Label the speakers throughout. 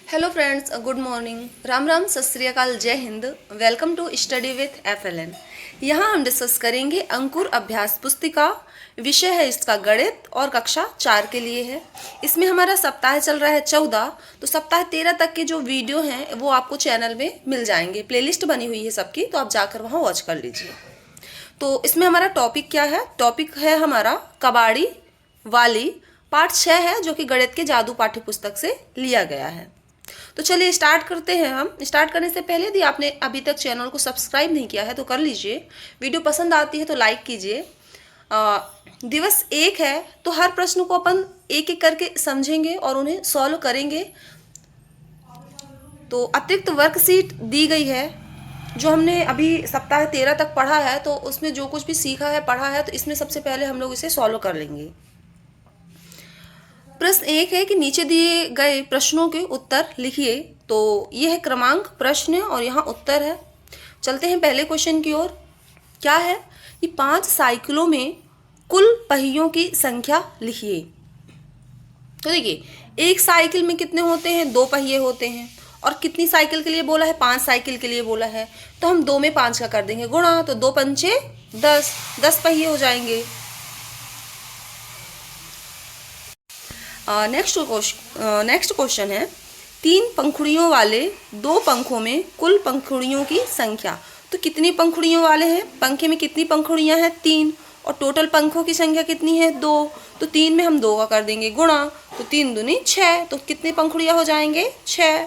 Speaker 1: Hello friends, good morning, Ram Ram, सत श्री अकाल, जय हिंद। Welcome to study with FLN। यहाँ हम डिस्कस करेंगे अंकुर अभ्यास पुस्तिका। विषय है इसका गणित और कक्षा 4 के लिए है। इसमें हमारा सप्ताह चल रहा है 14, तो सप्ताह 13 तक के जो वीडियो हैं वो आपको चैनल में मिल जाएंगे। प्लेलिस्ट बनी हुई है सबकी, तो आप जाकर वहाँ वॉच कर लीजिए। तो इसमें हमारा टॉपिक क्या है? टॉपिक है हमारा कबाड़ी वाली, पार्ट 6 है, जो कि गणित के जादू पाठ्य पुस्तक से लिया गया है। तो चलिए स्टार्ट करते हैं। हम स्टार्ट करने से पहले यदि आपने अभी तक चैनल को सब्सक्राइब नहीं किया है तो कर लीजिए। वीडियो पसंद आती है तो लाइक कीजिए। दिवस 1 है, तो हर प्रश्न को अपन एक एक करके समझेंगे और उन्हें सॉल्व करेंगे। तो अतिरिक्त वर्कशीट दी गई है, जो हमने अभी सप्ताह 13 तक पढ़ा है, तो उसमें जो कुछ भी सीखा है, पढ़ा है, तो इसमें सबसे पहले हम लोग इसे सॉल्व कर लेंगे। प्रश्न 1 है कि नीचे दिए गए प्रश्नों के उत्तर लिखिए। तो यह है क्रमांक प्रश्न और यहाँ उत्तर है। चलते हैं पहले क्वेश्चन की ओर। क्या है कि 5 साइकिलों में कुल पहियों की संख्या लिखिए। तो देखिए, एक साइकिल में कितने होते हैं? 2 पहिए होते हैं। और कितनी साइकिल के लिए बोला है? 5 साइकिल के लिए बोला है। तो हम 2 में 5 का कर देंगे गुणा, तो 2 पंचे 10, 10 पहिए हो जाएंगे। नेक्स्ट क्वेश्चन है 3 पंखुड़ियों वाले 2 पंखों में कुल पंखुड़ियों की संख्या। तो कितनी पंखुड़ियों वाले हैं? पंखे में कितनी पंखुड़ियां हैं? 3। और टोटल पंखों की संख्या कितनी है? 2। तो 3 में हम 2 का कर देंगे गुणा, तो 3 दूनी 6। तो कितनी पंखुड़ियां हो जाएंगे? 6।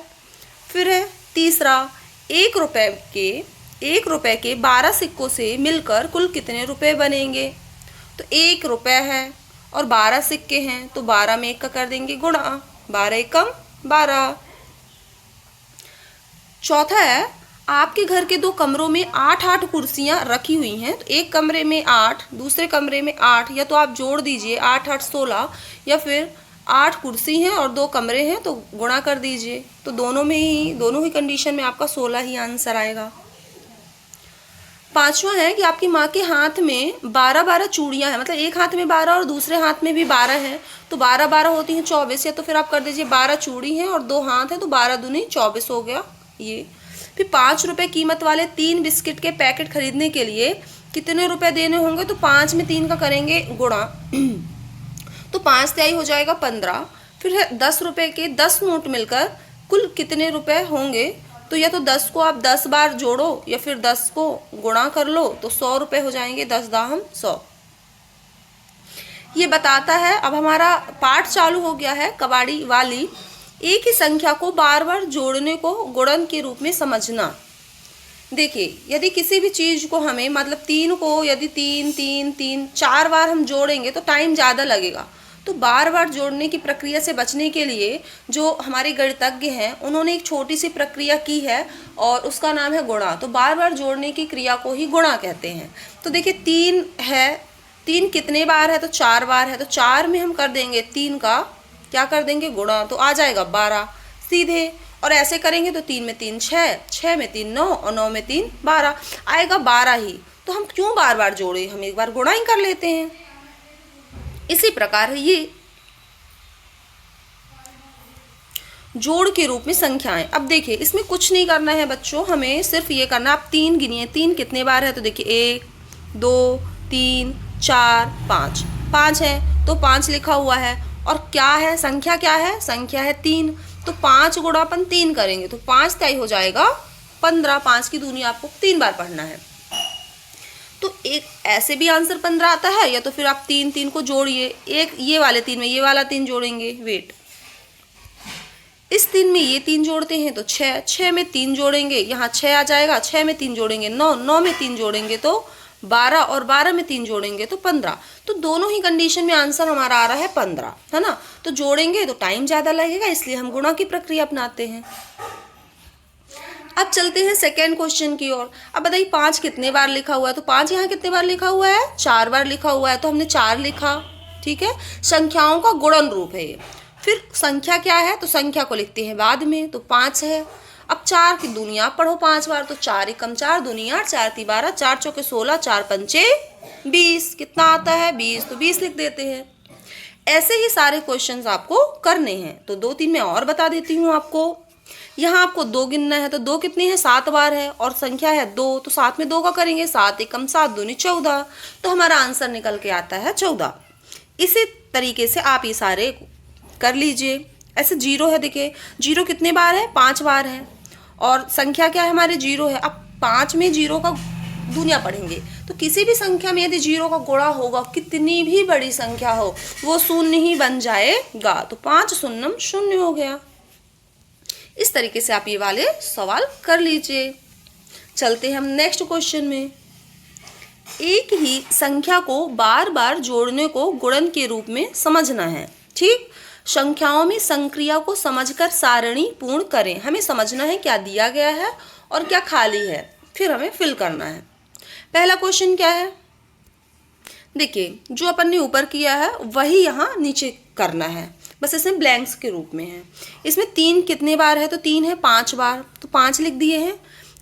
Speaker 1: फिर है तीसरा, 1 रुपए के 12 सिक्कों से मिलकर कुल कितने रुपए बनेंगे? तो 1 रुपए है और 12 सिक्के हैं, तो 12 में 1 का कर देंगे गुणा, 12 एकम 12। चौथा है, आपके घर के 2 कमरों में 8-8 कुर्सियां रखी हुई हैं। तो एक कमरे में 8, दूसरे कमरे में 8, या तो आप जोड़ दीजिए 8-8 16, या फिर 8 कुर्सी हैं और 2 कमरे हैं तो गुणा कर दीजिए। तो दोनों ही कंडीशन में आपका 16 ही आंसर आएगा। पांचवा है कि आपकी माँ के हाथ में 12-12 चूड़ियाँ हैं, मतलब एक हाथ में 12 और दूसरे हाथ में भी 12 हैं, तो 12-12 होती हैं 24, या तो फिर आप कर दीजिए 12 चूड़ी हैं और 2 हाथ हैं, तो 12 दूनी 24 हो गया ये। फिर 5 रुपए कीमत वाले 3 बिस्किट के पैकेट खरीदने के लिए कितने रुपए देने होंगे? तो 5 में 3 का करेंगे गुणा, तो 5 तिहाई हो जाएगा 15। फिर है 10 रुपए के 10 नोट मिलकर कुल कितने रुपए होंगे? तो या तो 10 को आप 10 बार जोड़ो या फिर 10 को गुणा कर लो, तो 100 रुपए हो जाएंगे। 10 दाहम 100। ये बताता है। अब हमारा पाठ चालू हो गया है कबाड़ी वाली। एक ही संख्या को बार बार जोड़ने को गुणन के रूप में समझना। देखिए, यदि किसी भी चीज को हमें, मतलब 3 को यदि 3 3 3 4 बार हम जोड़ेंगे तो टाइम ज़्यादा लगेगा। तो बार बार जोड़ने की प्रक्रिया से बचने के लिए जो हमारे गणितज्ञ हैं, उन्होंने एक छोटी सी प्रक्रिया की है और उसका नाम है गुणा। तो बार बार जोड़ने की क्रिया को ही गुणा कहते हैं। तो देखिए, 3 है, 3 कितने बार है? तो 4 बार है। तो 4 में हम कर देंगे 3 का क्या कर देंगे गुणा, तो आ जाएगा 12 सीधे। और ऐसे करेंगे तो 3 में 3 6, 6 में 3 9 और 9 में 3 12 आएगा 12 ही। तो हम क्यों बार बार जोड़े, हम एक बार गुणा ही कर लेते हैं। इसी प्रकार ये जोड़ के रूप में संख्याएं। अब देखिए, इसमें कुछ नहीं करना है बच्चों, हमें सिर्फ ये करना। आप 3 गिनिए, 3 कितने बार है? तो देखिए 1 2 3 4 5, 5 है तो 5 लिखा हुआ है। और क्या है? संख्या क्या है? संख्या है 3। तो 5 गुणा अपन 3 करेंगे तो 5 तिहाई हो जाएगा 15। 5 की दूनी आपको 3 बार पढ़ना है। तो एक ऐसे भी आंसर 15 आता है, या तो फिर आप 3 को जोड़िए। एक ये वाले 3 में ये वाला 3 जोड़ेंगे, वेट, इस 3 में ये 3 जोड़ते हैं तो 6, 6 में 3 जोड़ेंगे, यहाँ 6 आ जाएगा, 6 में 3 जोड़ेंगे 9, 9 में 3 जोड़ेंगे तो 12, और 12 में 3 जोड़ेंगे तो 15। तो दोनों ही कंडीशन में आंसर हमारा आ रहा है 15, है ना। तो जोड़ेंगे तो टाइम ज़्यादा लगेगा, इसलिए हम गुणा की प्रक्रिया अपनाते हैं। अब चलते हैं सेकेंड क्वेश्चन की ओर। अब बताइए 5 कितने बार लिखा हुआ है? तो 5 यहाँ कितने बार लिखा हुआ है? 4 बार लिखा हुआ है, तो हमने 4 लिखा, ठीक है। संख्याओं का गुणन रूप है ये। फिर संख्या क्या है? तो संख्या को लिखते हैं बाद में, तो 5 है। अब 4 की दूनी आप पढ़ो 5 बार, तो 4 एकम 4 दूनी 8, 4 ती 12, 4 चौके 16, 4 पंचे 20। कितना आता है? 20। तो 20 लिख देते हैं। ऐसे ही सारे क्वेश्चंस आपको करने हैं। तो 2-3 मैं और बता देती हूँ आपको। यहाँ आपको 2 गिनना है, तो 2 कितनी है, 7 बार है, और संख्या है 2, तो 7 में 2 का करेंगे, 7 एकम 7 दूनी 14, तो हमारा आंसर निकल के आता है 14। इसी तरीके से आप ये सारे कर लीजिए। ऐसे 0 है, देखिए 0 कितने बार है, 5 बार है, और संख्या क्या है हमारे 0 है। अब 5 में 0 का दुनिया पढ़ेंगे, तो किसी भी संख्या में यदि 0 का गुणा होगा, कितनी भी बड़ी संख्या हो, वो शून्य ही बन जाएगा, तो 5 शून्यम शून्य हो गया। इस तरीके से आप ये वाले सवाल कर लीजिए। चलते हैं हम नेक्स्ट क्वेश्चन में। एक ही संख्या को बार बार जोड़ने को गुणन के रूप में समझना है। ठीक, संख्याओं में संक्रिया को समझकर सारणी पूर्ण करें। हमें समझना है क्या दिया गया है और क्या खाली है, फिर हमें फिल करना है। पहला क्वेश्चन क्या है, देखिए जो अपन ने ऊपर किया है वही यहाँ नीचे करना है, बस इसमें ब्लैंक्स के रूप में है। इसमें 3 कितने बार है, तो 3 है 5 बार, तो 5 लिख दिए हैं।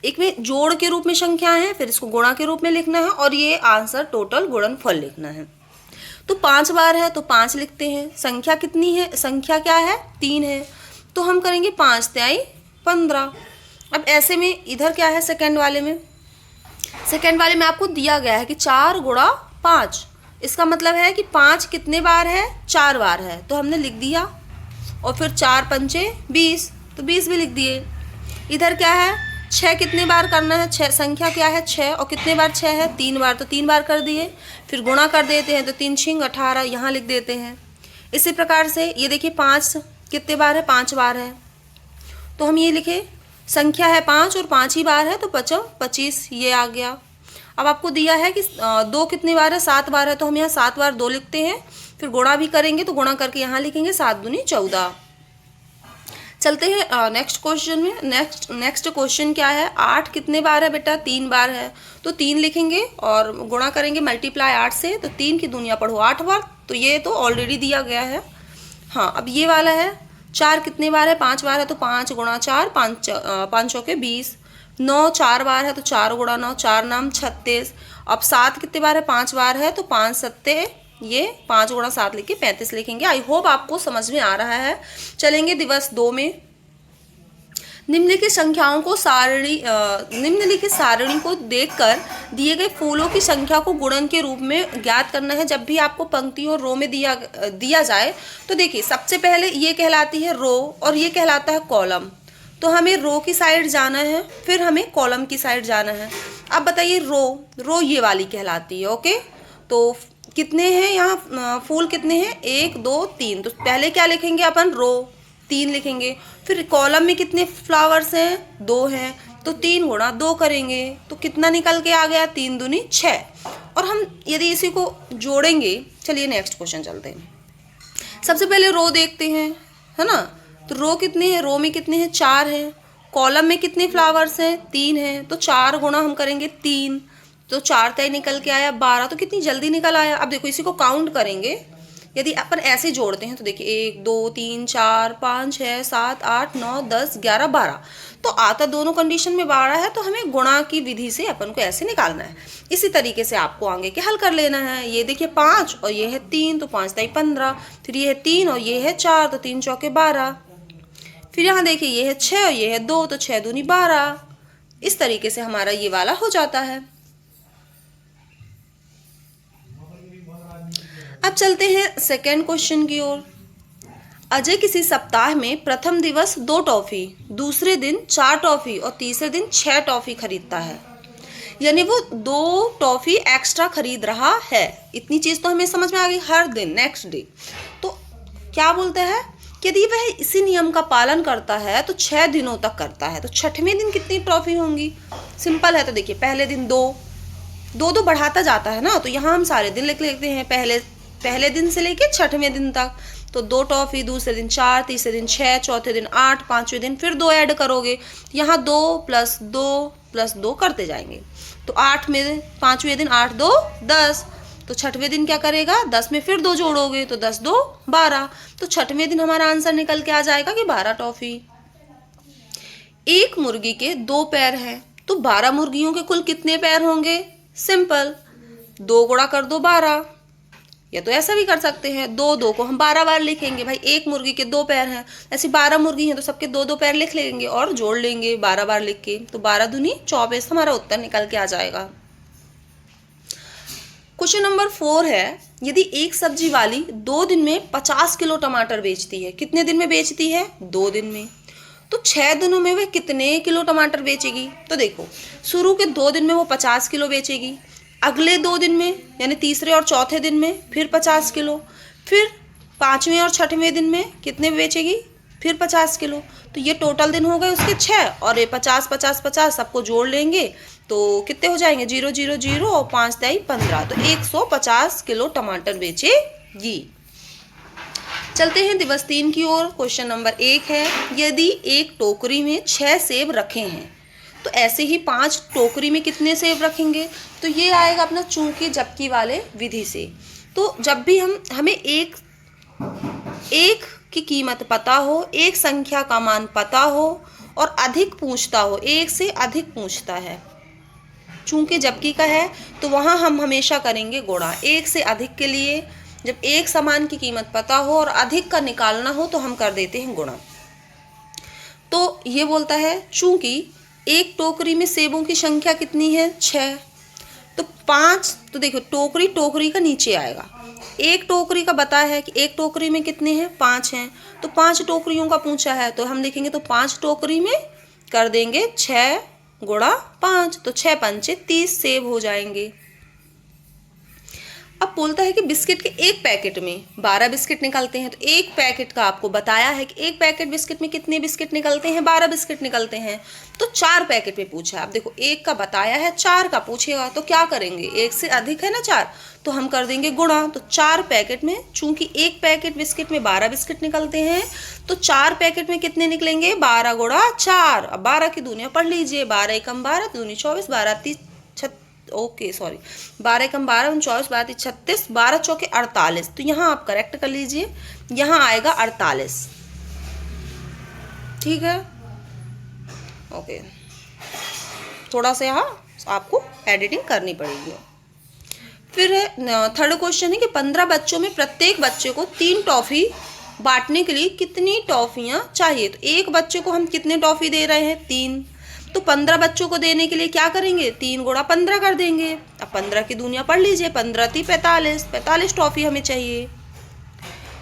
Speaker 1: एक में जोड़ के रूप में संख्याएं हैं, फिर इसको गुणा के रूप में लिखना है, और ये आंसर टोटल गुणनफल लिखना है। तो 5 बार है तो 5 लिखते हैं। संख्या कितनी है, संख्या क्या है, 3 है, तो हम करेंगे 5 तिहाई 15। अब ऐसे में इधर क्या है, सेकंड वाले में आपको दिया गया है कि 4 गुणा 5, इसका मतलब है कि 5 कितने बार है, 4 बार है, तो हमने लिख दिया। और फिर 4 पंचे 20, तो 20 भी लिख दिए। इधर क्या है, 6 कितने बार करना है, 6 संख्या क्या है 6, और कितने बार 6 है, 3 बार, तो 3 बार कर दिए। फिर गुणा कर देते हैं, तो 3 छिंग 18 यहाँ लिख देते हैं। इसी प्रकार से ये देखिए 5 कितने बार है, 5 बार है, तो हम ये लिखे संख्या है 5 और 5 ही बार है, तो 25 ये आ गया। अब आपको दिया है कि 2 कितनी बार है, 7 बार है, तो हम यहाँ 7 बार 2 लिखते हैं। फिर गुणा भी करेंगे, तो गुणा करके यहाँ लिखेंगे 7 दूनी 14। चलते हैं नेक्स्ट क्वेश्चन में। नेक्स्ट क्वेश्चन क्या है, 8 कितने बार है बेटा, 3 बार है, तो 3 लिखेंगे और गुणा करेंगे मल्टीप्लाई 8 से, तो 3 की दुनिया पढ़ो 8 बार, तो ये तो ऑलरेडी दिया गया है। हाँ, अब ये वाला है 4 कितने बार है, 5 बार है, तो 5 गुणा 4, 5 चौके 20। 9 4 बार है, तो 4 गुणा 9, 4 नाम 36। अब 7 कितने बार है, 5 बार है, तो 5 सत्ते, ये 5 गुणा 7 लिख के 35 लिखेंगे। आई होप आपको समझ में आ रहा है। चलेंगे दिवस 2 में। निम्नलिखित संख्याओं को निम्नलिखित सारणी को देखकर दिए गए फूलों की संख्या को गुणन के रूप में ज्ञात करना है। जब भी आपको पंक्ति और रो में दिया जाए, तो देखिए सबसे पहले ये कहलाती है रो और ये कहलाता है कॉलम, तो हमें रो की साइड जाना है, फिर हमें कॉलम की साइड जाना है। अब बताइए रो ये वाली कहलाती है। ओके, तो कितने हैं यहाँ फूल, कितने हैं, 1 2 3, तो पहले क्या लिखेंगे अपन, रो 3 लिखेंगे। फिर कॉलम में कितने फ्लावर्स हैं, 2 हैं, तो 3 गुणा 2 करेंगे, तो कितना निकल के आ गया, 3 दूनी 6। और हम यदि इसी को जोड़ेंगे, चलिए नेक्स्ट क्वेश्चन चलते हैं। सबसे पहले रो देखते हैं, है ना, तो रो कितने हैं, रो में कितने हैं, 4 हैं। कॉलम में कितने फ्लावर्स हैं, 3 हैं, तो 4 गुणा हम करेंगे 3, तो 4 तय निकल के आया 12, तो कितनी जल्दी निकल आया। अब देखो इसी को काउंट करेंगे, यदि अपन ऐसे जोड़ते हैं तो देखिए 1 2 3 4 5 6 7 8 9 10 11 12, तो आता दोनों कंडीशन में 12 है, तो हमें गुणा की विधि से अपन को ऐसे निकालना है। इसी तरीके से आपको आगे के हल कर लेना है। ये देखिए 5 और ये है 3, तो 5 तय 15, फिर ये है 3 और ये है 4, तो 3 चौके 12। फिर यहाँ देखिए ये है 6 और ये है 2, तो 6 दूनी 12। इस तरीके से हमारा ये वाला हो जाता है। अब चलते हैं सेकेंड क्वेश्चन की ओर। अजय किसी सप्ताह में प्रथम दिवस 2 टॉफी, दूसरे दिन 4 टॉफी और तीसरे दिन 6 टॉफी खरीदता है, यानी वो 2 टॉफी एक्स्ट्रा खरीद रहा है। इतनी चीज तो हमें समझ में आ गई, हर दिन नेक्स्ट डे। तो क्या बोलता है, यदि वह इसी नियम का पालन करता है तो 6 दिनों तक करता है, तो 6वें दिन कितनी ट्रॉफी होंगी। सिंपल है, तो देखिए पहले दिन 2 बढ़ाता जाता है ना, तो यहाँ हम सारे दिन लिख लेते हैं, पहले दिन से लेके 6वें दिन तक। तो 2 टॉफी, दूसरे दिन 4, तीसरे दिन 6, चौथे दिन 8, 5वें दिन फिर 2 ऐड करोगे, यहाँ 2 + 2 + 2 करते जाएंगे। तो 8 में 5वें दिन 8 2 10, तो 6वें दिन क्या करेगा, 10 में फिर 2 जोड़ोगे, तो 10 2 12, तो 6वें दिन हमारा आंसर निकल के आ जाएगा कि 12 टॉफी। एक मुर्गी के 2 पैर हैं, तो 12 मुर्गियों के कुल कितने पैर होंगे। सिंपल, 2 गुणा कर दो 12, या तो ऐसा भी कर सकते हैं, 2 को हम 12 बार लिखेंगे। भाई एक मुर्गी के 2 पैर हैं, ऐसे 12 मुर्गी हैं तो सबके 2 पैर लिख लेंगे और जोड़ लेंगे 12 बार लिख के, तो 12 दूनी 24 हमारा उत्तर निकल के आ जाएगा। क्वेश्चन नंबर 4 है, यदि एक सब्जी वाली 2 दिन में 50 किलो टमाटर बेचती है, कितने दिन में बेचती है? 2 दिन में। तो 6 दिनों में वह कितने किलो टमाटर बेचेगी? तो देखो, शुरू के 2 दिन में वो 50 किलो बेचेगी, अगले 2 दिन में यानी तीसरे और चौथे दिन में फिर 50 किलो, फिर 5वें और 6वें दिन में कितने बेचेगी? फिर 50 किलो। तो ये टोटल दिन हो गए उसके 6, और ये 50 50 50 सबको जोड़ लेंगे तो कितने हो जाएंगे? 0 0 0 और 5 दाई 15, तो 150 किलो टमाटर बेचेगी। चलते हैं दिवस 3 की ओर। क्वेश्चन नंबर 1 है, यदि एक टोकरी में 6 सेब रखे हैं तो ऐसे ही 5 टोकरी में कितने सेब रखेंगे? तो ये आएगा अपना चूंकि जबकि वाले विधि से। तो जब भी हमें एक की कीमत पता हो, एक संख्या का मान पता हो और अधिक पूछता हो, एक से अधिक पूछता है, चूंकि जबकि का है तो वहाँ हम हमेशा करेंगे गुणा। एक से अधिक के लिए जब एक समान की कीमत पता हो और अधिक का निकालना हो तो हम कर देते हैं गुणा। तो ये बोलता है चूंकि एक टोकरी में सेबों की संख्या कितनी है? 6, तो 5, तो देखो टोकरी का नीचे आएगा। एक टोकरी का बताया है कि एक टोकरी में कितने हैं? 5 हैं, तो 5 टोकरियों का पूछा है तो हम लिखेंगे तो 5 टोकरी में कर देंगे 6 गुणा 5, तो 6 पंचे 30 सेब हो जाएंगे। अब बोलता है कि बिस्किट के एक पैकेट में 12 बिस्किट निकलते हैं, तो एक पैकेट का आपको बताया है कि एक पैकेट बिस्किट में कितने बिस्किट निकलते हैं? 12 बिस्किट निकलते हैं, तो 4 पैकेट में पूछा है। अब देखो एक का बताया है, 4 का पूछेगा तो क्या करेंगे? एक से अधिक है ना 4, तो हम कर देंगे गुणा। तो 4 पैकेट में, चूंकि एक पैकेट बिस्किट में 12 बिस्किट निकलते हैं तो 4 पैकेट में कितने निकलेंगे? 12 गुणा 4। अब 12 की दूनियां पढ़ लीजिए, 12 एकम 12, दूनी 24, 12 30 12 एकम 12, 24, 12 36, 12 चौके 48। तो यहाँ आप करेक्ट कर लीजिए, यहाँ आएगा 48। ठीक है, ओके। थोड़ा सा यहाँ आपको एडिटिंग करनी पड़ेगी। फिर थर्ड क्वेश्चन है कि 15 बच्चों में प्रत्येक बच्चे को 3 टॉफी बांटने के लिए कितनी टॉफियाँ चाहिए? तो एक बच्चे को हम कितने टॉफी दे रहे हैं? 3, तो 15 बच्चों को देने के लिए क्या करेंगे? 3 गुणा 15 कर देंगे। अब 15 की दूनियां पढ़ लीजिए, 15 × 3 = 45 टॉफी हमें चाहिए।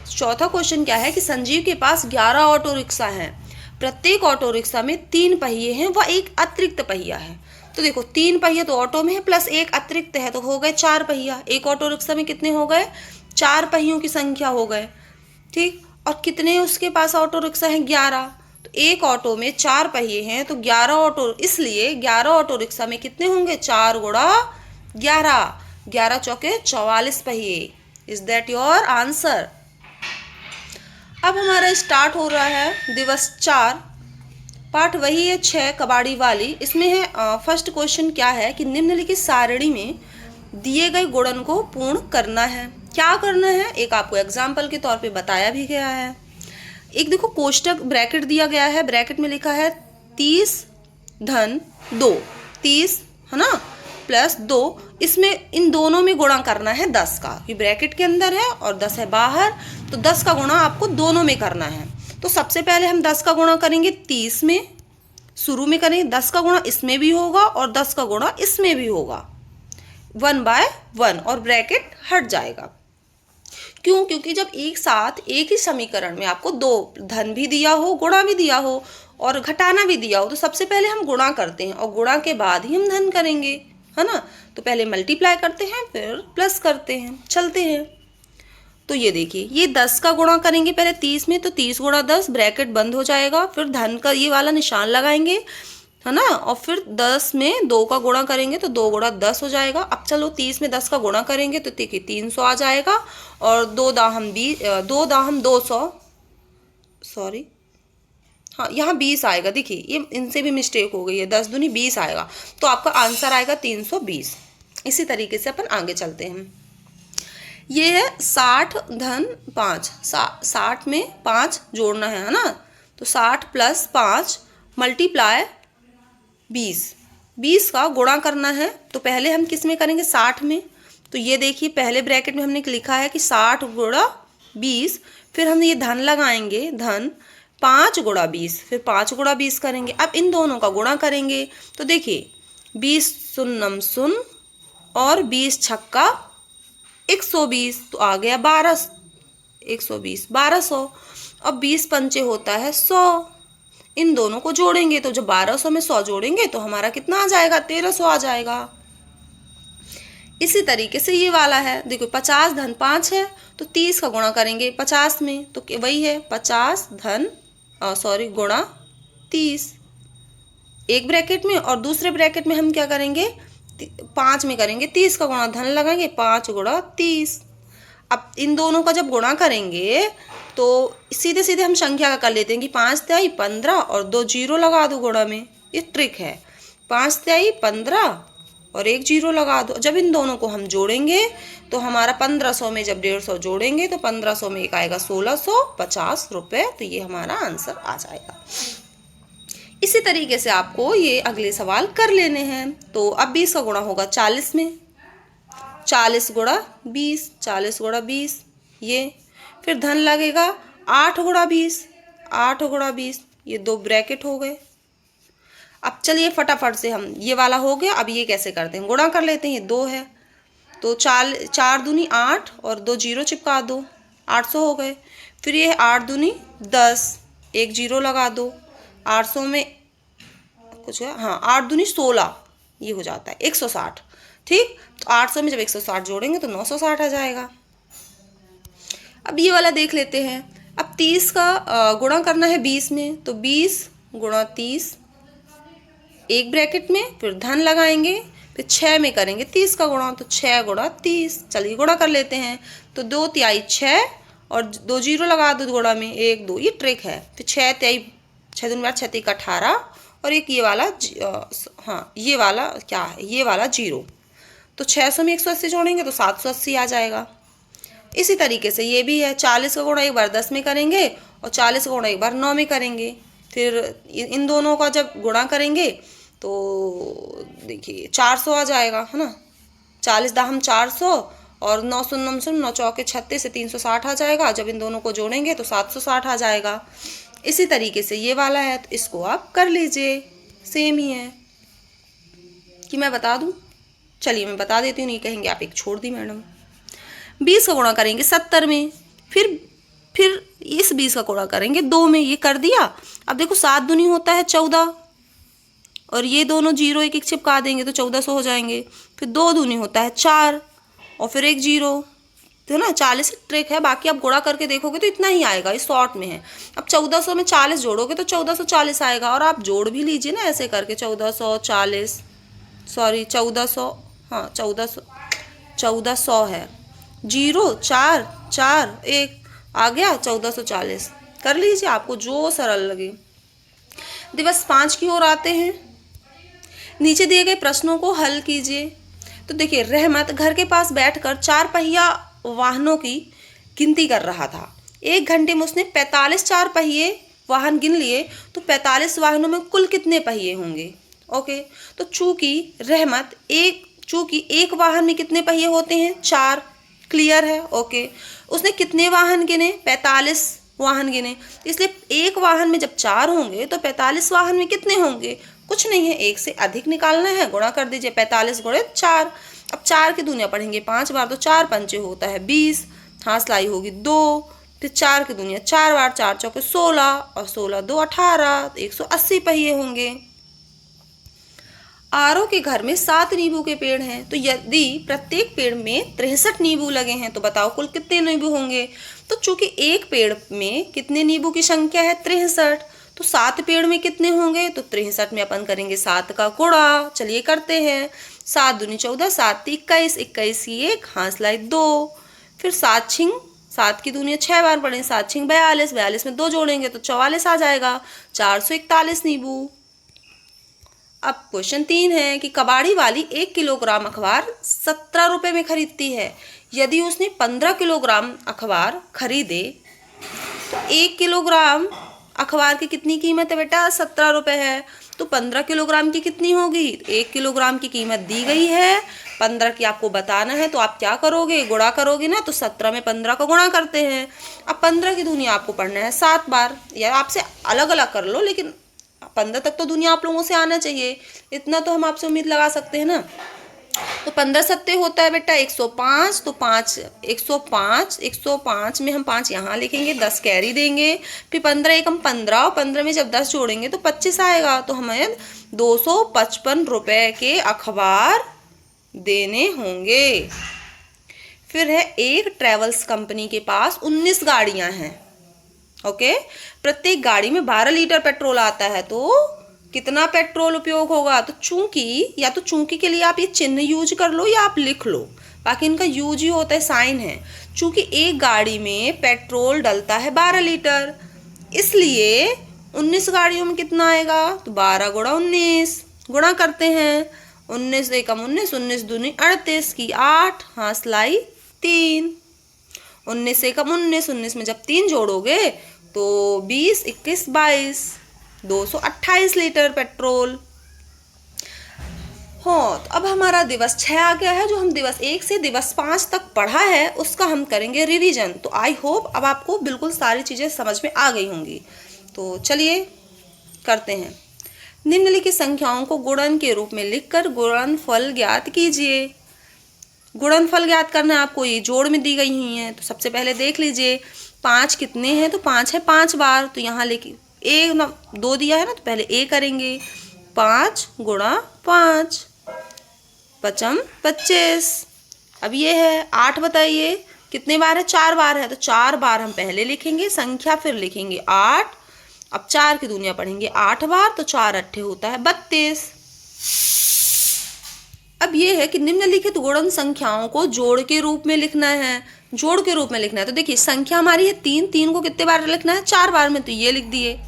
Speaker 1: चौथा क्वेश्चन क्या है कि संजीव के पास 11 ऑटो रिक्शा हैं, प्रत्येक ऑटो रिक्शा में 3 पहिए हैं व एक अतिरिक्त पहिया है। तो देखो 3 पहिए तो ऑटो में है प्लस एक अतिरिक्त है, तो हो गए 4 पहिया। एक ऑटो रिक्शा में कितने हो गए? 4 पहियों की संख्या हो गए। ठीक, और कितने उसके पास ऑटो रिक्शा हैं? 11। तो एक ऑटो में 4 पहिए हैं तो 11 ऑटो, इसलिए 11 ऑटो रिक्शा में कितने होंगे? 4 गुणा 11, 11 चौके 44 पहिए। Is that your answer? अब हमारा स्टार्ट हो रहा है दिवस 4। पाठ वही है 6 कबाड़ी वाली। इसमें है फर्स्ट क्वेश्चन क्या है कि निम्नलिखित सारणी में दिए गए गुणन को पूर्ण करना है। क्या करना है? एक आपको एग्जाम्पल के तौर पे बताया भी गया है। एक देखो कोष्टक ब्रैकेट दिया गया है, ब्रैकेट में लिखा है 30 धन 2, 30 है ना प्लस 2, इसमें इन दोनों में गुणा करना है 10 का। ये ब्रैकेट के अंदर है और 10 है बाहर, तो 10 का गुणा आपको दोनों में करना है। तो सबसे पहले हम 10 का गुणा करेंगे 30 में, शुरू में करेंगे 10 का गुणा इसमें भी होगा और 10 का गुणा इसमें भी होगा, 1/1, और ब्रैकेट हट जाएगा। क्यों? क्योंकि जब एक साथ एक ही समीकरण में आपको 2 धन भी दिया हो, गुणा भी दिया हो और घटाना भी दिया हो, तो सबसे पहले हम गुणा करते हैं और गुणा के बाद ही हम धन करेंगे, है ना। तो पहले मल्टीप्लाई करते हैं फिर प्लस करते हैं, चलते हैं। तो ये देखिए, ये 10 का गुणा करेंगे पहले 30 में, तो 30 गुणा 10, ब्रैकेट बंद हो जाएगा, फिर धन का ये वाला निशान लगाएंगे, है ना, और फिर 10 में 2 का गुणा करेंगे तो 2 गुणा 10 हो जाएगा। अब चलो 30 में 10 का गुणा करेंगे तो देखिए 300 आ जाएगा, और 2 दाहम 200, सॉरी हाँ यहाँ 20 आएगा। देखिए ये इनसे भी मिस्टेक हो गई है, 10 दूनी 20 आएगा, तो आपका आंसर आएगा 320। इसी तरीके से अपन आगे चलते हैं। ये है 60 धन 5, 60 में 5 जोड़ना है ना, तो 60 + 5 मल्टीप्लाई 20 का गुणा करना है। तो पहले हम किस में करेंगे? 60 में, तो ये देखिए पहले ब्रैकेट में हमने लिखा है कि 60 गुणा 20, फिर हम ये धन लगाएंगे, धन 5 गुणा 20, फिर 5 गुणा 20 करेंगे। अब इन दोनों का गुणा करेंगे तो देखिए 20 शून्यम शून्य और 20 छक्का 120, तो आ गया 12, 120 1200। अब 20 पंचे होता है 100, इन दोनों को जोड़ेंगे तो जब 1200 में 100 जोड़ेंगे तो हमारा कितना आ जाएगा, 1300 आ जाएगा। इसी तरीके से ये वाला है, देखो 50 धन 5 है तो 30 का गुणा करेंगे 50 में, तो वही है 50 धन गुणा 30, एक ब्रैकेट में, और दूसरे ब्रैकेट में हम क्या करेंगे, 5 में करेंगे 30 का गुणा, धन लगाएंगे 5 गुणा 30। अब इन दोनों का जब गुणा करेंगे तो सीधे सीधे हम संख्या का कर लेते हैं कि 5 तिहाई 15 और 2 जीरो लगा दो गुणा में, ये ट्रिक है। 5 तिहाई 15 और 1 जीरो लगा दो। जब इन दोनों को हम जोड़ेंगे तो हमारा 1500 में जब 150 जोड़ेंगे तो 1500 में एक आएगा 1650 रुपये, तो ये हमारा आंसर आ जाएगा। इसी तरीके से आपको ये अगले सवाल कर लेने हैं। तो अब 20 का गुणा होगा 40 में, 40 गुणा 20, 40 गुणा 20 ये, फिर धन लगेगा 8 गुणा 20, 8 गुणा 20, ये 2 ब्रैकेट हो गए। अब चलिए फटाफट से हम, ये वाला हो गया, अब ये कैसे करते हैं, गुणा कर लेते हैं, ये 2 है तो 4 दूनी 8 और 2 जीरो चिपका दो, 800 हो गए। फिर ये 8 दूनी 10, 1 जीरो लगा दो, 800 में कुछ है, हाँ 8 दूनी 16, ये हो जाता है 160, ठीक। तो 800 में जब 160 जोड़ेंगे तो 960 आ जाएगा। अब ये वाला देख लेते हैं। अब 30 का गुणा करना है 20 में, तो 20 गुणा 30, एक ब्रैकेट में, फिर धन लगाएंगे, फिर 6 में करेंगे 30 का गुणा, तो 6 गुणा 30। चलिए गुणा कर लेते हैं, तो 2 तिहाई 6 और 2 जीरो लगा दो गुणा में, 1 2, ये ट्रिक है। फिर 6 तिहाई 6 दूनी 6 तिहाई 18 और एक ये वाला हाँ ये वाला क्या है, ये वाला जीरो, तो 600 में 180 जोड़ेंगे तो 780 आ जाएगा। इसी तरीके से ये भी है, 40 का गुणा एक बार 10 में करेंगे और 40 का गुणा एक बार 9 में करेंगे। फिर इन दोनों का जब गुणा करेंगे तो देखिए 400 आ जाएगा, है ना। 40 दाहम 400 और 9 शून्यम शून्य 9 चौके 36 से 360 आ जाएगा। जब इन दोनों को जोड़ेंगे तो 760 आ जाएगा। इसी तरीके से ये वाला है, तो इसको आप कर लीजिए, सेम ही है कि मैं बता दूं। चलिए मैं बता देती हूँ, नहीं कहेंगे आप एक छोड़ दी मैडम। 20 का गुणा करेंगे 70 में, फिर इस 20 का गुणा करेंगे 2 में, ये कर दिया। अब देखो 7 दूनी होता है 14 और ये दोनों जीरो एक एक चिपका देंगे तो 1400 हो जाएंगे। फिर 2 दूनी होता है 4 और फिर 1 जीरो, तो ना 40 ट्रिक है। बाकी आप गुणा करके देखोगे तो इतना ही आएगा, ये शॉर्ट में है। अब 1400 में 40 जोड़ोगे तो 1440 आएगा, और आप जोड़ भी लीजिए ना ऐसे करके, 1440 सॉरी 1400, हाँ 1400 है, 0 4 4 1 आ गया 1440। कर लीजिए, आपको जो सरल लगे। दिवस 5 की ओर आते हैं। नीचे दिए गए प्रश्नों को हल कीजिए। तो देखिए, रहमत घर के पास बैठकर 4 पहिया वाहनों की गिनती कर रहा था। 1 घंटे में उसने 45 4 पहिए वाहन गिन लिए, तो 45 वाहनों में कुल कितने पहिए होंगे। ओके, तो चूंकि एक वाहन में कितने पहिए होते हैं, 4, क्लियर है। ओके, उसने कितने वाहन गिने, 45 वाहन गिने, इसलिए एक वाहन में जब 4 होंगे तो 45 वाहन में कितने होंगे, कुछ नहीं है, 1 से अधिक निकालना है, गुणा कर दीजिए 45 गुणे 4। अब 4 की दुनिया पढ़ेंगे 5 बार, तो 4 पंचे होता है 20, हाथ होगी 2, फिर 4 की दुनिया 4 बार, 4 चौके 16 और 16 2 18, तो 180 पहिए होंगे। आरव के घर में 7 नींबू के पेड़ हैं, तो यदि प्रत्येक पेड़ में 63 नींबू लगे हैं तो बताओ कुल कितने नींबू होंगे। तो चूंकि एक पेड़ में कितने नींबू की संख्या है, 63, तो 7 पेड़ में कितने होंगे, तो 63 में अपन करेंगे 7 का गुणा। चलिए करते हैं, 7 दूनी 14, 7 × 21, 21 1, हाथ 2, फिर 7 छिंग 7 की दुनिया 6 बार पढ़ें, 7 छिंग 42, 42 में 2 जोड़ेंगे तो 44 आ जाएगा, 441 नींबू। अब क्वेश्चन 3 है कि कबाड़ी वाली 1 किलोग्राम अखबार 17 रुपये में खरीदती है। यदि उसने 15 किलोग्राम अखबार खरीदे तो 1 किलोग्राम अखबार की कितनी कीमत है बेटा? 17 रुपये है। तो 15 किलोग्राम की कितनी होगी? 1 किलोग्राम की कीमत दी गई है, 15 की आपको बताना है, तो आप क्या करोगे? गुणा करोगे ना, तो 17 में 15 का गुणा करते हैं। अब 15 की दुनिया आपको पढ़ना है 7 बार, या आपसे अलग अलग कर लो, लेकिन 15 तक तो दुनिया आप लोगों से आना चाहिए, इतना तो हम आपसे उम्मीद लगा सकते हैं ना। तो 15 सत्ते होता है बेटा 105, तो 5 105 में हम 5 यहाँ लिखेंगे, 10 कैरी देंगे, फिर 15 एकम 15, और 15 में जब 10 जोड़ेंगे तो 25 आएगा। तो हमें 255 रुपये के अखबार देने होंगे। फिर है एक ट्रेवल्स कंपनी के पास 19 गाड़ियां हैं। ओके, प्रत्येक गाड़ी में 12 लीटर पेट्रोल आता है, तो कितना पेट्रोल उपयोग होगा? तो चूंकि के लिए आप ये चिन्ह यूज कर लो या आप लिख लो, बाकी इनका यूज ही होता है, साइन है। चूंकि एक गाड़ी में पेट्रोल डलता है 12 लीटर, इसलिए 19 गाड़ियों में कितना आएगा? तो 12 गुणा 19 गुणा करते हैं, 19 एकम 19, 19 दूनी 38 की 8, हाँ सिलाई 3, 19 एकम 19, 19 में जब 3 जोड़ोगे तो 20, 21, 22, 228 लीटर पेट्रोल। हाँ, तो अब हमारा दिवस 6 आ गया है। जो हम दिवस 1 से दिवस 5 तक पढ़ा है उसका हम करेंगे रिवीजन। तो आई होप अब आपको बिल्कुल सारी चीज़ें समझ में आ गई होंगी। तो चलिए करते हैं। निम्नलिखित संख्याओं को गुणन के रूप में लिखकर गुणनफल ज्ञात कीजिए। गुणनफल ज्ञात करना है आपको, ये जोड़ में दी गई हुई हैं। तो सबसे पहले देख लीजिए 5 कितने हैं? तो 5 है 5 बार, तो यहाँ लेके 1 ना 2 दिया है ना, तो पहले A करेंगे, 5 गुणा 5 पचम 25। अब ये है 8, बताइए कितने बार है? 4 बार है, तो 4 बार हम पहले लिखेंगे संख्या, फिर लिखेंगे 8। अब 4 की दुनिया पढ़ेंगे 8 बार, तो 4 अट्ठे होता है 32। अब ये है कि निम्नलिखित गुणन संख्याओं को जोड़ के रूप में लिखना है। जोड़ के रूप में लिखना है, तो देखिए संख्या हमारी है 3, 3 को कितने बार लिखना है? 4 बार में, तो ये लिख दिए।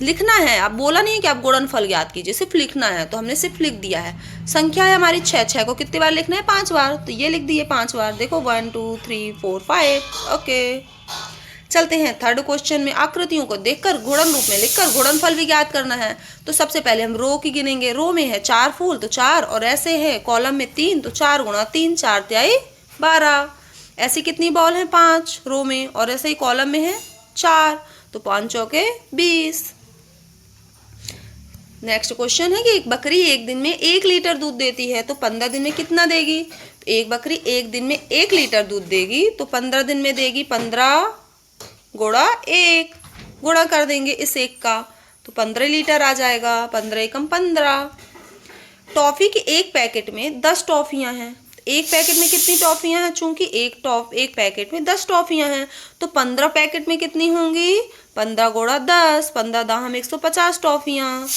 Speaker 1: लिखना है, आप बोला नहीं है कि आप गुणनफल ज्ञात कीजिए, सिर्फ लिखना है, तो हमने सिर्फ लिख दिया है। संख्या है हमारी 6, 6 को कितने बार लिखना है? 5 बार, तो ये लिख दिए 5 बार। देखो 1 2 3 4 5। ओके, चलते हैं थर्ड क्वेश्चन में। आकृतियों को देखकर गुणन रूप में लिखकर गुणनफल भी ज्ञात करना है। तो सबसे पहले हम रो की गिनेंगे। रो में है 4 फूल, तो 4, और ऐसे है कॉलम में 3, तो 4 गुणा 3, 4 तिहाई 12। ऐसी कितनी बॉल है? 5 रो में, और ऐसे ही कॉलम में है 4, तो 5 चौके 20। नेक्स्ट क्वेश्चन है कि एक बकरी एक दिन में 1 लीटर दूध देती है, तो 15 दिन में कितना देगी? तो एक बकरी एक दिन में 1 लीटर दूध देगी, तो 15 दिन में देगी 15 गुणा 1, गुणा कर देंगे इस 1 का, तो 15 लीटर आ जाएगा। 15 एकम 15। टॉफ़ी के एक पैकेट में 10 टॉफ़ियाँ हैं। एक पैकेट में कितनी टॉफ़ियाँ हैं? चूंकि एक पैकेट में 10 टॉफ़ियाँ हैं, तो 15 पैकेट में कितनी होंगी? 15 गुणा 10, 15 दाहम 150 टॉफ़ियाँ।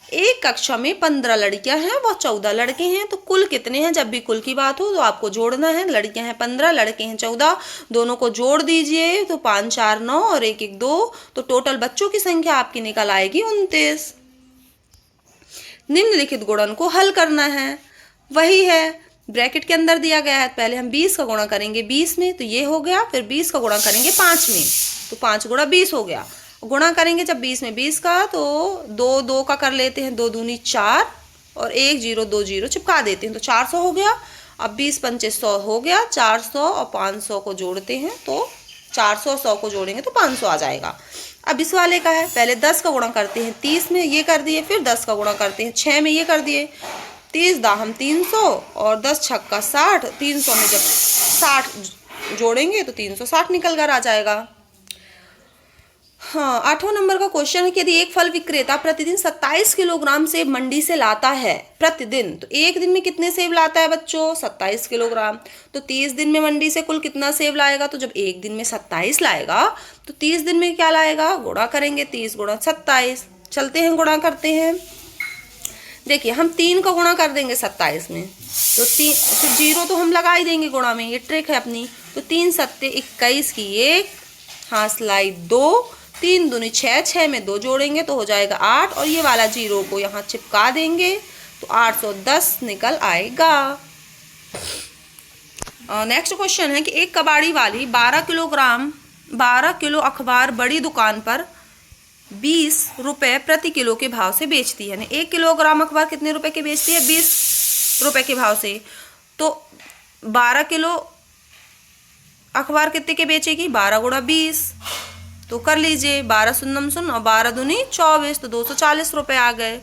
Speaker 1: एक कक्षा में 15 लड़कियां हैं व 14 लड़के हैं, तो कुल कितने हैं? जब भी कुल की बात हो तो आपको जोड़ना है। लड़कियां हैं 15, लड़के हैं 14, दोनों को जोड़ दीजिए, तो 5 4 9 और 1 1 2, तो टोटल बच्चों की संख्या आपकी निकल आएगी 29। निम्नलिखित गुणन को हल करना है, वही है ब्रैकेट के अंदर दिया गया है। पहले हम 20 का गुणा करेंगे 20 में, तो ये हो गया, फिर 20 का गुणा करेंगे 5 में, तो 5 गुणा 20 हो गया। गुणा करेंगे जब 20 में 20 का, तो 2 2 का कर लेते हैं, 2 दूनी 4 और 1 0 2 0 चिपका देते हैं, तो 400 हो गया। अब 20 पंचे 100 हो गया, 400 और 500 को जोड़ते हैं, तो 400 और 100 को जोड़ेंगे तो 500 आ जाएगा। अब इस वाले का है, पहले 10 का गुणा करते हैं 30 में, ये कर दिए, फिर 10 का गुणा करते हैं 6 में, ये कर दिए। 30 दाहम 300 और 10 छक्का 60, 300 में जब 60 जोड़ेंगे तो 360 निकल कर आ जाएगा। हाँ, 8वां नंबर का क्वेश्चन है कि यदि एक फल विक्रेता प्रतिदिन 27 किलोग्राम सेब मंडी से लाता है प्रतिदिन, तो एक दिन में कितने सेब लाता है बच्चों? 27 किलोग्राम। तो 30 दिन में मंडी से कुल कितना सेब लाएगा? तो जब एक दिन में 27 लाएगा तो 30 दिन में क्या लाएगा? गुणा करेंगे, 30 गुणा 27। चलते हैं गुणा करते हैं। देखिए हम 3 का गुणा कर देंगे 27 में, तो 3 फिर 0 तो हम लगा ही देंगे गुणा में, ये ट्रिक है अपनी। तो 3 सत्ते 21 की 1, हाँ स्लाइड 2, 3 दूनी 6, 6 में 2 जोड़ेंगे तो हो जाएगा 8, और ये वाला 0 को यहाँ चिपका देंगे तो 810 निकल आएगा। नेक्स्ट क्वेश्चन है कि एक कबाड़ी वाली 12 किलोग्राम 12 किलो अखबार बड़ी दुकान पर 20 रुपए प्रति किलो के भाव से बेचती है। यानी 1 किलोग्राम अखबार कितने रुपए के बेचती है? 20 रुपए के भाव से। तो 12 किलो अखबार कितने के बेचेगी? 12 गुणा 20। तो कर लीजिए, 12 शून्यम शून्य और 12 दूनी 24, तो 240 रुपए आ गए।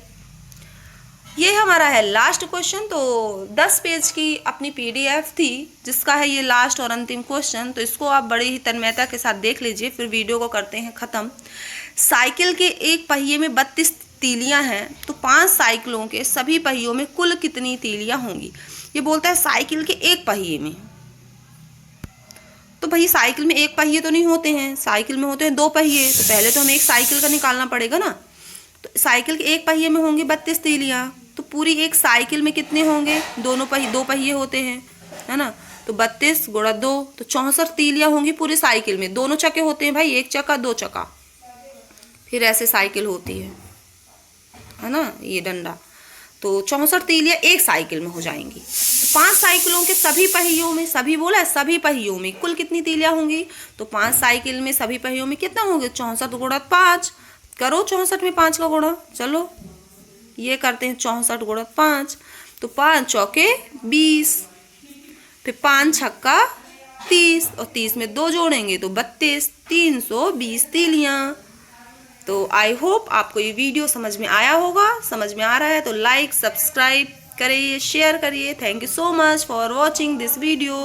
Speaker 1: ये हमारा है लास्ट क्वेश्चन। तो 10 पेज की अपनी PDF थी जिसका है ये लास्ट और अंतिम क्वेश्चन। तो इसको आप बड़ी ही तन्मयता के साथ देख लीजिए, फिर वीडियो को करते हैं ख़त्म। साइकिल के एक पहिए में 32 तीलियां हैं, तो 5 साइकिलों के सभी पहियों में कुल कितनी तीलियां होंगी? ये बोलता है साइकिल के एक पहिए में। तो भाई साइकिल में एक पहिए तो नहीं होते हैं, साइकिल में होते हैं 2 पहिए। तो पहले तो हमें एक साइकिल का निकालना पड़ेगा ना। तो साइकिल के एक पहिए में होंगी 32 तीलियां। तो पूरी एक साइकिल में कितने होंगे? 2 पहिए होते हैं, है ना। तो 32 गुणा 2, तो 64 तीलियां होंगी पूरी साइकिल में। दोनों चक्के होते हैं भाई, एक चक्का 2 चक्का, फिर ऐसे साइकिल होती है ना, ये डंडा। तो 64 तीलियां एक साइकिल में हो जाएंगी। तो 5 साइकिलों के सभी पहियों में, सभी बोला है, सभी पहियों में कुल कितनी तीलियां होंगी? तो 5 साइकिल में सभी पहियों में कितना होंगे? 64 गुणा 5। करो 64 में 5 का गुणा। चलो ये करते हैं, 64 गुणा 5। तो 5 चौके 20, फिर 5 छक्का 30, और 30 में 2 जोड़ेंगे तो 32, 320 तीलियां। तो आई होप आपको ये वीडियो समझ में आया होगा। समझ में आ रहा है तो लाइक, सब्सक्राइब करिए, शेयर करिए। Thank you so much for watching this video.